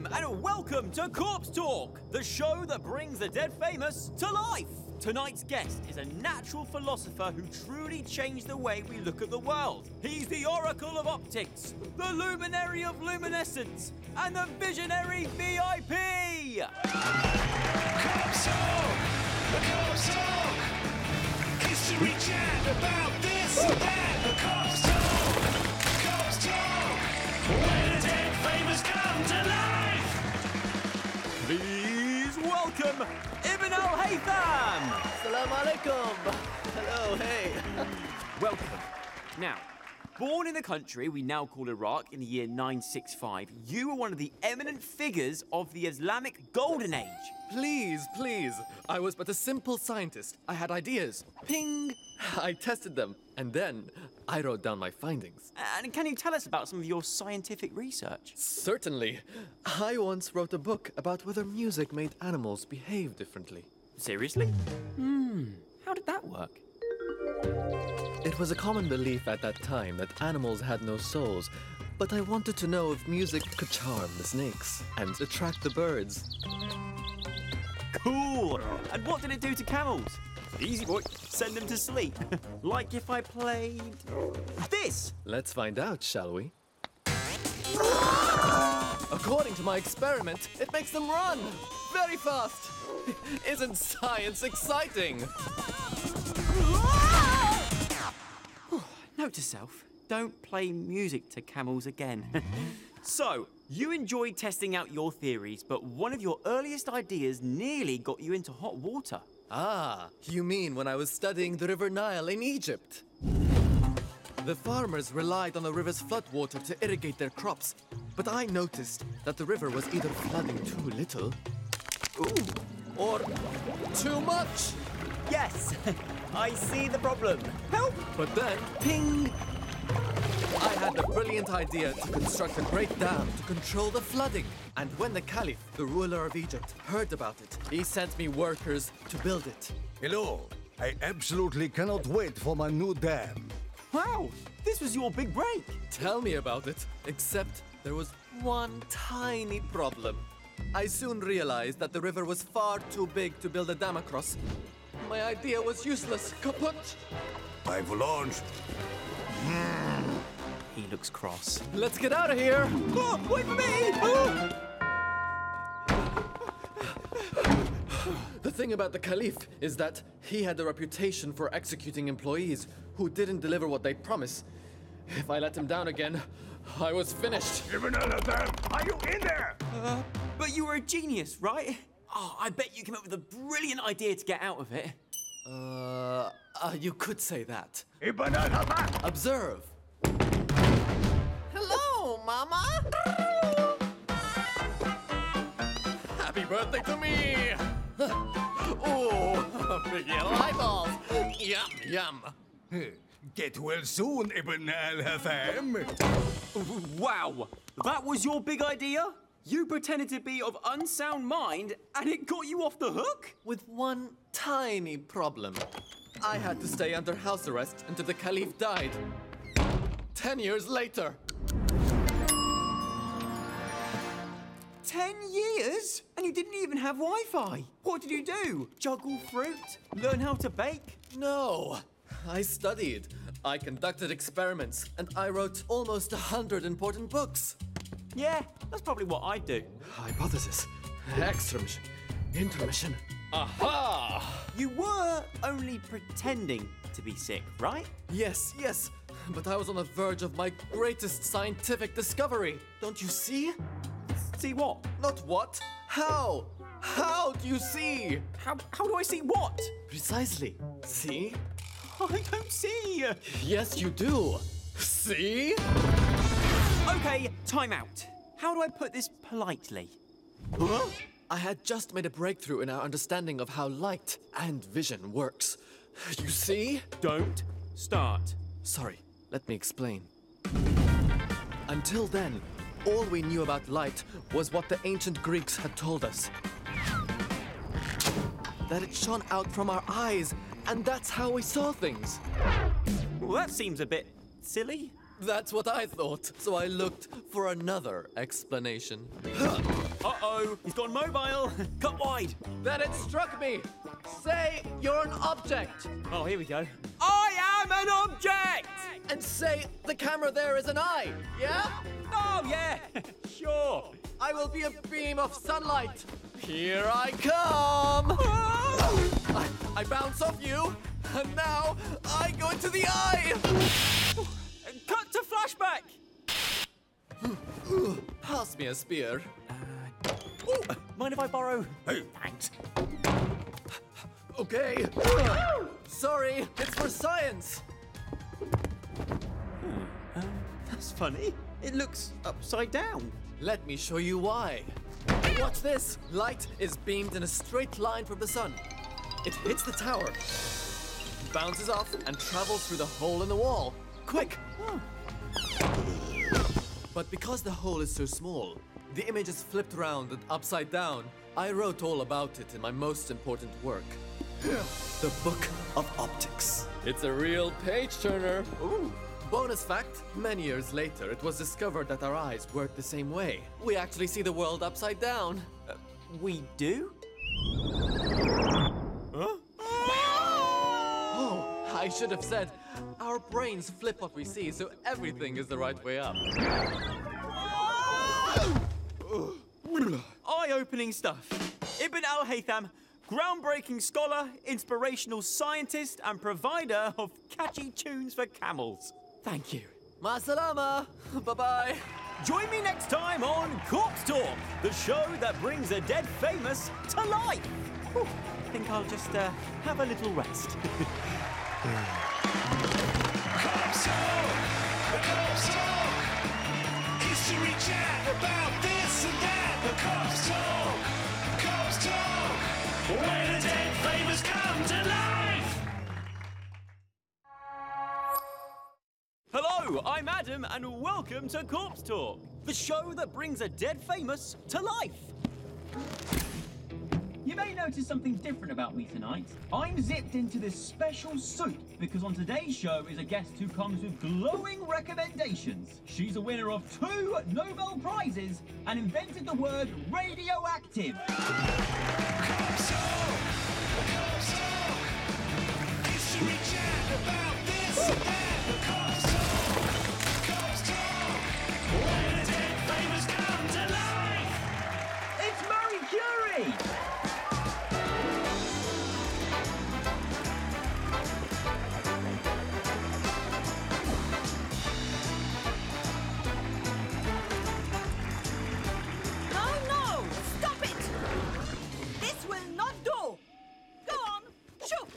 and welcome to Corpse Talk, the show that brings the dead famous to life. Tonight's guest is a natural philosopher who truly changed the way we look at the world. He's the oracle of optics, the luminary of luminescence, and the visionary VIP! Corpse Talk! Corpse Talk! History chat about this and that. Corpse Talk! Corpse Talk! Where the dead famous come to life! Please welcome Ibn al-Haytham! Assalamu alaikum! Hello, hey! Welcome. Now, born in the country we now call Iraq in the year 965, you were one of the eminent figures of the Islamic Golden Age. Please, please. I was but a simple scientist. I had ideas. Ping! I tested them, and then I wrote down my findings. And can you tell us about some of your scientific research? Certainly. I once wrote a book about whether music made animals behave differently. Seriously? How did that work? It was a common belief at that time that animals had no souls, but I wanted to know if music could charm the snakes and attract the birds. Cool! And what did it do to camels? Easy boy, send them to sleep. Like if I played this! Let's find out, shall we? According to my experiment, it makes them run very fast. Isn't science exciting? Note to self, don't play music to camels again. So, you enjoyed testing out your theories, but one of your earliest ideas nearly got you into hot water. Ah, you mean when I was studying the River Nile in Egypt? The farmers relied on the river's floodwater to irrigate their crops, but I noticed that the river was either flooding too little, or too much. Yes, I see the problem. Help! But then, ping! I had the brilliant idea to construct a great dam to control the flooding. And when the Caliph, the ruler of Egypt, heard about it, he sent me workers to build it. Hello. I absolutely cannot wait for my new dam. Wow, this was your big break. Tell me about it. Except there was one tiny problem. I soon realized that the river was far too big to build a dam across. My idea was useless. Kaput! I've launched. He looks cross. Let's get out of here! Oh, wait for me! Oh. The thing about the Caliph is that he had a reputation for executing employees who didn't deliver what they promised. If I let him down again, I was finished. Ibn al-Haytham, are you in there? But you were a genius, right? Oh, I bet you came up with a brilliant idea to get out of it. You could say that. Ibn al-Haytham! Observe. Hello, Mama! Happy birthday to me! Oh, big yellow eyeballs. Yum, yum. Get well soon, Ibn al-Haytham. Wow, that was your big idea? You pretended to be of unsound mind and it got you off the hook? With one tiny problem. I had to stay under house arrest until the Caliph died. 10 years later. 10 years? And you didn't even have Wi-Fi. What did you do? Juggle fruit? Learn how to bake? No, I studied. I conducted experiments, and I wrote almost 100 important books. Yeah, that's probably what I'd do. Hypothesis, extramission, intermission. Aha! You were only pretending to be sick, right? Yes, yes, but I was on the verge of my greatest scientific discovery. Don't you see? See what? Not what? How? How do you see? How do I see what? Precisely. See? I don't see. Yes, you do. See? Okay, time out. How do I put this politely? Huh? I had just made a breakthrough in our understanding of how light and vision works. You see? Don't start. Sorry, let me explain. Until then, all we knew about light was what the ancient Greeks had told us. That it shone out from our eyes, and that's how we saw things. Well, that seems a bit silly. That's what I thought, so I looked for another explanation. Uh-oh, he's gone mobile. Cut wide. Then it struck me. Say you're an object. Oh, here we go. I am an object! And say the camera there is an eye. Yeah? Oh, yeah, sure. I will be a beam of sunlight. Here I come. I bounce off you, and now I go into the eye. Cut to flashback. Pass me a spear. Mind if I borrow? Oh, thanks. Okay. Sorry, it's for science. That's funny. It looks upside down. Let me show you why. Watch this. Light is beamed in a straight line from the sun. It hits the tower, bounces off, and travels through the hole in the wall. Quick! But because the hole is so small, the image is flipped around and upside down. I wrote all about it in my most important work. The Book of Optics. It's a real page-turner. Ooh. Bonus fact, many years later, it was discovered that our eyes work the same way. We actually see the world upside down. We do? Huh? Oh, I should have said, our brains flip what we see, so everything is the right way up. Eye-opening stuff. Ibn al-Haytham, groundbreaking scholar, inspirational scientist, and provider of catchy tunes for camels. Thank you. Ma salama. Bye-bye. Join me next time on Corpse Talk, the show that brings the dead famous to life. Whew, I think I'll just have a little rest. Corpse Talk! The Corpse Talk! History chat about this and that. The Corpse Talk! Corpse Talk! Where the dead famous come to life! Hello, I'm Adam, and welcome to Corpse Talk, the show that brings a dead famous to life. You may notice something different about me tonight. I'm zipped into this special suit because on today's show is a guest who comes with glowing recommendations. She's a winner of 2 Nobel Prizes and invented the word radioactive. Corpse Talk! The Corpse Talk! History chat about this and that. The Corpse Talk! Corpse Talk! Where the dead famous come to life! It's Marie Curie! No! Stop it! This will not do! Go on! Shoot!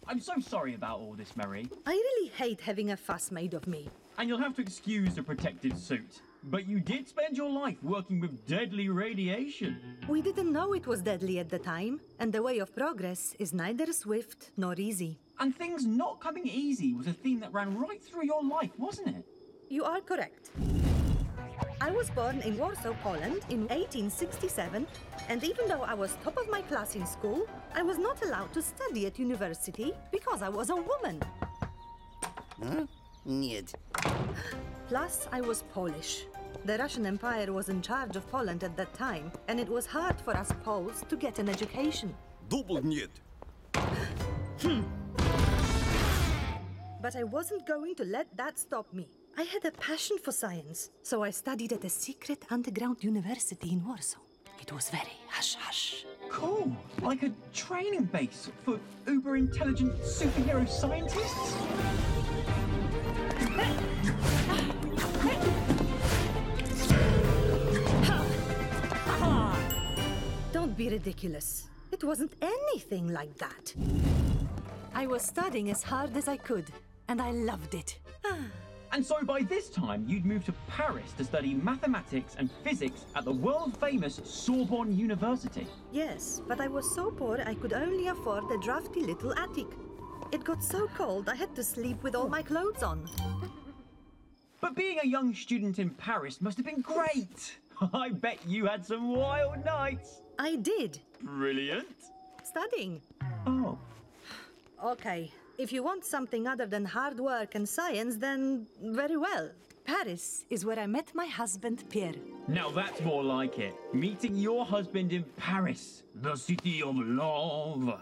I'm so sorry about all this, Marie. I really hate having a fuss made of me. And you'll have to excuse the protective suit. But you did spend your life working with deadly radiation. We didn't know it was deadly at the time, and the way of progress is neither swift nor easy. And things not coming easy was a theme that ran right through your life, wasn't it? You are correct. I was born in Warsaw, Poland in 1867, and even though I was top of my class in school, I was not allowed to study at university because I was a woman. Niet. Plus, I was Polish. The Russian Empire was in charge of Poland at that time, and it was hard for us Poles to get an education. Double niet. But I wasn't going to let that stop me. I had a passion for science, so I studied at a secret underground university in Warsaw. It was very hush-hush. Cool. Like a training base for uber-intelligent superhero scientists? Don't be ridiculous. It wasn't anything like that. I was studying as hard as I could, and I loved it. And so by this time, you'd moved to Paris to study mathematics and physics at the world-famous Sorbonne University. Yes, but I was so poor I could only afford a drafty little attic. It got so cold I had to sleep with all my clothes on. But being a young student in Paris must have been great. I bet you had some wild nights. I did. Brilliant. Studying. Oh. Okay, if you want something other than hard work and science, then very well. Paris is where I met my husband, Pierre. Now that's more like it. Meeting your husband in Paris, the city of love.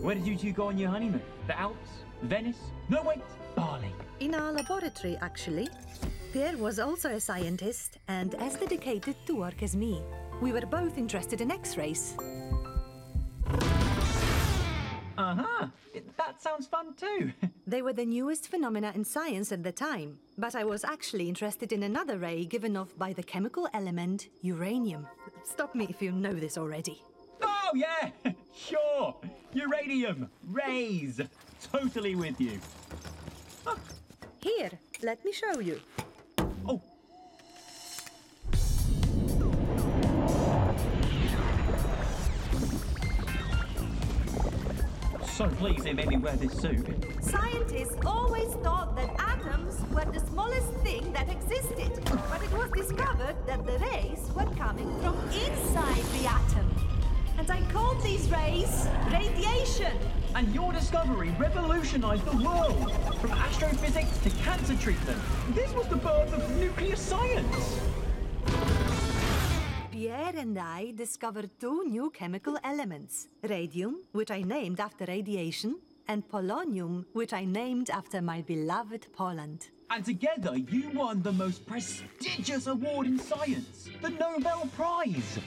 Where did you two go on your honeymoon? The Alps? Venice? No, wait, Bali. In our laboratory, actually. Pierre was also a scientist and as dedicated to work as me. We were both interested in X-rays. Uh-huh. That sounds fun too. They were the newest phenomena in science at the time, but I was actually interested in another ray given off by the chemical element uranium. Stop me if you know this already. Oh, yeah! Sure! Uranium! Rays! Totally with you. Here, let me show you. Oh! So pleased they made me wear this suit. Scientists always thought that atoms were the smallest thing that existed. But it was discovered that the rays were coming from inside the atom. And I called these rays radiation. And your discovery revolutionized the world! From astrophysics to cancer treatment. This was the birth of nuclear science! Pierre and I discovered two new chemical elements. Radium, which I named after radiation, and polonium, which I named after my beloved Poland. And together you won the most prestigious award in science, the Nobel Prize!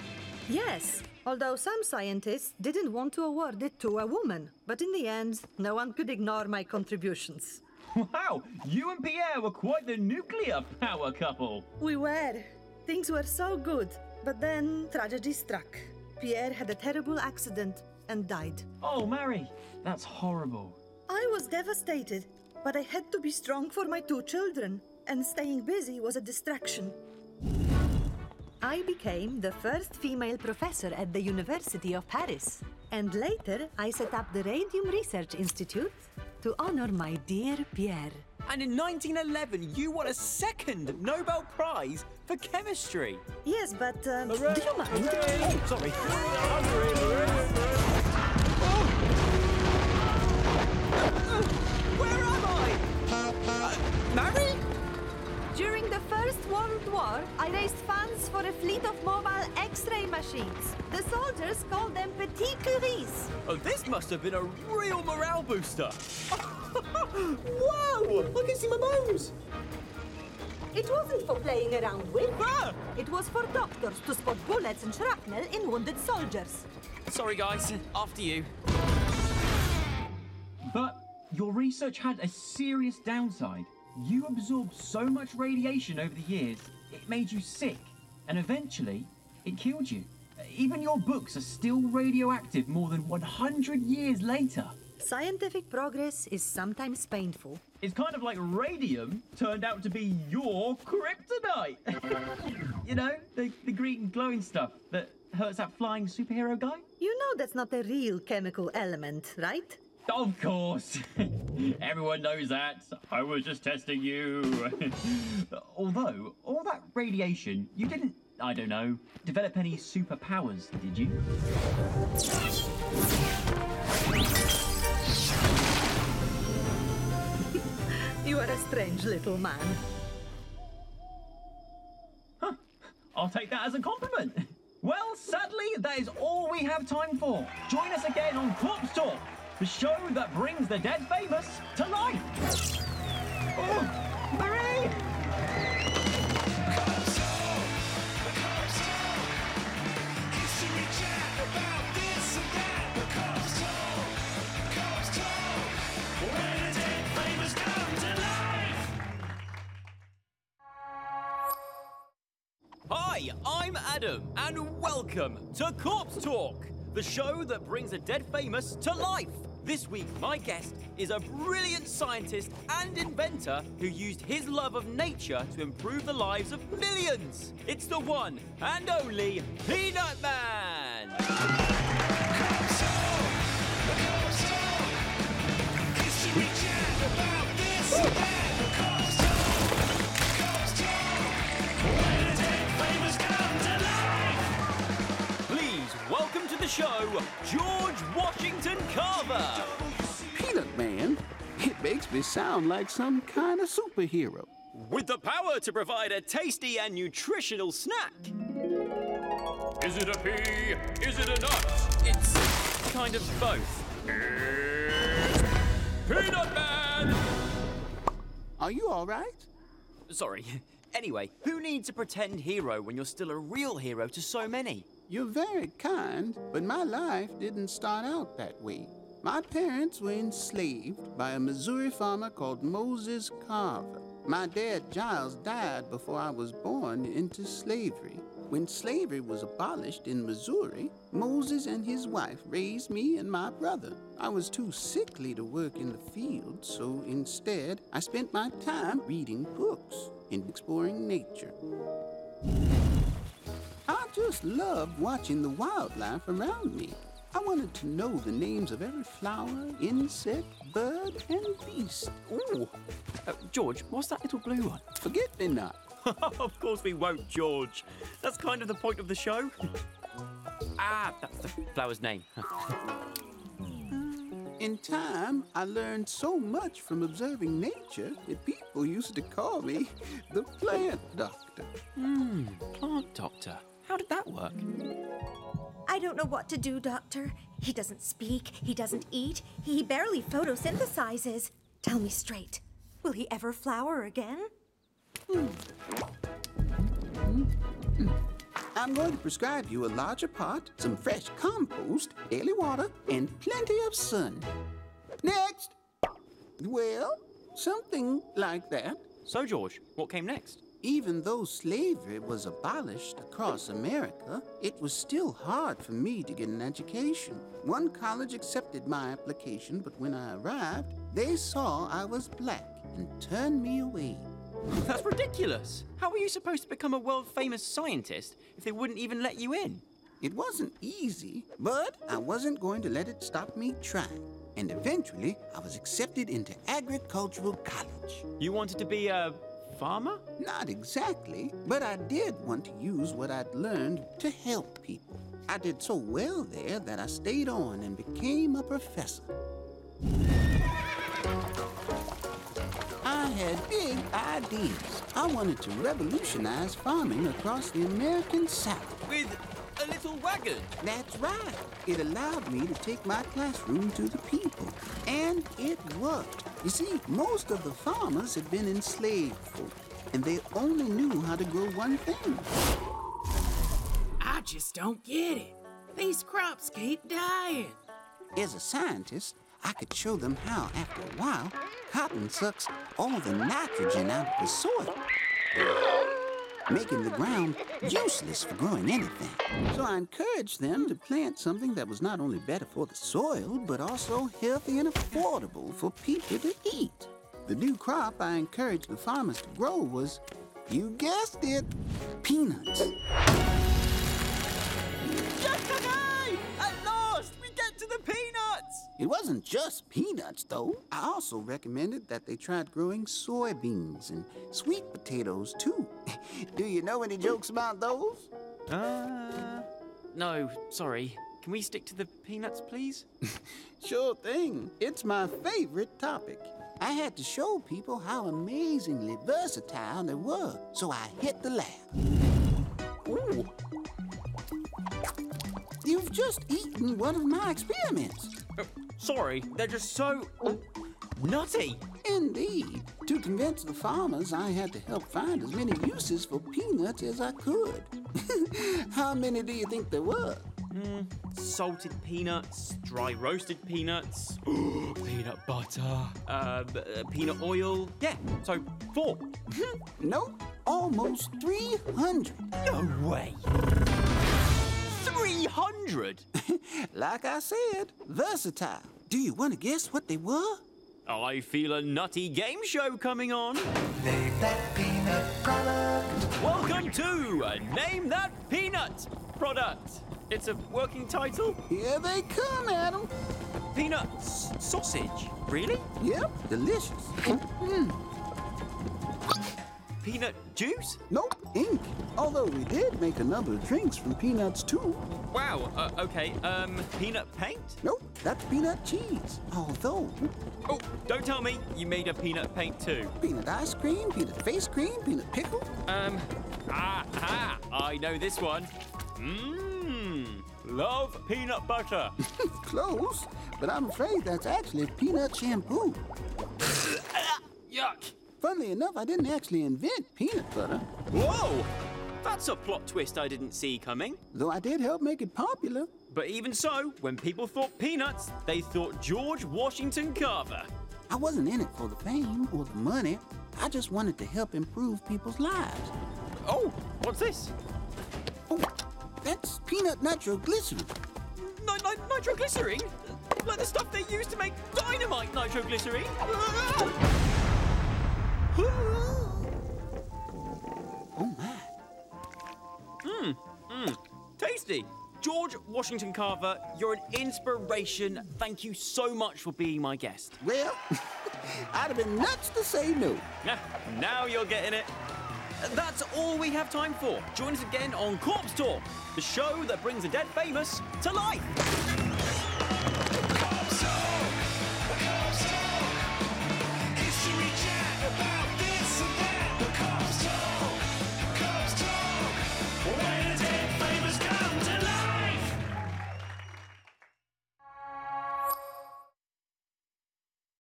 Yes, although some scientists didn't want to award it to a woman. But in the end, no one could ignore my contributions. Wow, you and Pierre were quite the nuclear power couple. We were. Things were so good. But then tragedy struck. Pierre had a terrible accident and died. Oh, Mary, that's horrible. I was devastated, but I had to be strong for my two children, and staying busy was a distraction. I became the first female professor at the University of Paris, and later I set up the Radium Research Institute to honor my dear Pierre. And in 1911, you won a second Nobel Prize for chemistry. Yes, but do you mind? Oh, sorry. Where am I? Mary? During the First World War, I raised funds for a fleet of mobile X-ray machines. The soldiers called them Petit Curies. Oh, this must have been a real morale booster. Wow! I can see my bones. It wasn't for playing around with. Ah! It was for doctors to spot bullets and shrapnel in wounded soldiers. Sorry, guys. After you. But your research had a serious downside. You absorbed so much radiation over the years, it made you sick, and eventually, it killed you. Even your books are still radioactive more than 100 years later. Scientific progress is sometimes painful. It's kind of like radium turned out to be your kryptonite. You know, the green glowing stuff that hurts that flying superhero guy? You know that's not a real chemical element, right? Of course. Everyone knows that. I was just testing you. Although, all that radiation, you didn't, I don't know, develop any superpowers, did you? You are a strange little man. Huh. I'll take that as a compliment. Well, sadly, that is all we have time for. Join us again on Corpse Talk, the show that brings the dead famous to life. Oh, Marie! Corpse Talk, the Corpse Talk. History chat about this and that. The Corpse Talk, where the dead famous come to life. Hi, I'm Adam, and welcome to Corpse Talk, the show that brings the dead famous to life. This week, my guest is a brilliant scientist and inventor who used his love of nature to improve the lives of millions. It's the one and only Peanut Man. Corpse Talk, the Corpse Talk. History chat about this and that. The Corpse Talk, where the dead famous come to life. Please welcome to the show, George Washington Carver. Peanut Man? It makes me sound like some kind of superhero. with the power to provide a tasty and nutritional snack. Is it a pea? Is it a nut? It's kind of both. It's Peanut Man! Are you all right? Sorry. Anyway, who needs a pretend hero when you're still a real hero to so many? You're very kind, but my life didn't start out that way. My parents were enslaved by a Missouri farmer called Moses Carver. My dad, Giles, died before I was born into slavery. When slavery was abolished in Missouri, Moses and his wife raised me and my brother. I was too sickly to work in the fields, so instead, I spent my time reading books and exploring nature. I just loved watching the wildlife around me. I wanted to know the names of every flower, insect, bird, and beast. Ooh. George, what's that little blue one? Forget-me-not. Of course we won't, George. That's kind of the point of the show. That's the flower's name. In time, I learned so much from observing nature that people used to call me the plant doctor. Plant doctor. How did that work? I don't know what to do, Doctor. He doesn't speak, he doesn't eat, he barely photosynthesizes. Tell me straight, will he ever flower again? I'm going to prescribe you a larger pot, some fresh compost, daily water, and plenty of sun. Next! Well, something like that. So, George, what came next? Even though slavery was abolished across America, it was still hard for me to get an education. One college accepted my application, but when I arrived, they saw I was black and turned me away. That's ridiculous. How were you supposed to become a world-famous scientist if they wouldn't even let you in? It wasn't easy, but I wasn't going to let it stop me trying. And eventually, I was accepted into agricultural college. You wanted to be a farmer? Not exactly, but I did want to use what I'd learned to help people. I did so well there that I stayed on and became a professor. I had big ideas. I wanted to revolutionize farming across the American South. With a little wagon? That's right. It allowed me to take my classroom to the people. And it worked. You see, most of the farmers had been enslaved folk, and they only knew how to grow one thing. I just don't get it. These crops keep dying. As a scientist, I could show them how, after a while, cotton sucks all the nitrogen out of the soil, making the ground useless for growing anything. So I encouraged them to plant something that was not only better for the soil, but also healthy and affordable for people to eat. The new crop I encouraged the farmers to grow was, you guessed it, peanuts. Yesterday! At last, we get to the peanuts! It wasn't just peanuts, though. I also recommended that they tried growing soybeans and sweet potatoes, too. Do you know any jokes about those? No, sorry. Can we stick to the peanuts, please? Sure thing. It's my favorite topic. I had to show people how amazingly versatile they were, so I hit the lab. Ooh. You've just eaten one of my experiments. Sorry, they're just so nutty. Indeed. To convince the farmers, I had to help find as many uses for peanuts as I could. How many do you think there were? Salted peanuts, dry roasted peanuts, peanut butter, peanut oil. Yeah, so 4. Nope, almost 300. No way. 300? Like I said, versatile. Do you want to guess what they were? I feel a nutty game show coming on. Name that peanut product. Welcome to Name That Peanut Product. It's a working title. Here they come, Adam. Peanut sausage? Really? Yep, delicious. peanut juice? Nope, ink. Although we did make a number of drinks from peanuts too. Wow, okay, peanut paint? Nope, that's peanut cheese. Although, Oh, don't tell me you made a peanut paint too. peanut ice cream, peanut face cream, peanut pickle. I know this one. Mmm, love peanut butter. Close, but I'm afraid that's actually peanut shampoo. Yuck. Funnily enough, I didn't actually invent peanut butter, Whoa, that's a plot twist I didn't see coming. though I did help make it popular. But even so, when people thought peanuts, they thought George Washington Carver. I wasn't in it for the fame or the money. I just wanted to help improve people's lives. Oh, what's this? Oh, that's peanut nitroglycerin. Nitroglycerine? Like the stuff they use to make dynamite nitroglycerine? Oh my. Tasty. George Washington Carver, you're an inspiration. Thank you so much for being my guest. Well, I'd have been nuts to say no. Now you're getting it. That's all we have time for. Join us again on Corpse Talk, the show that brings the dead famous to life.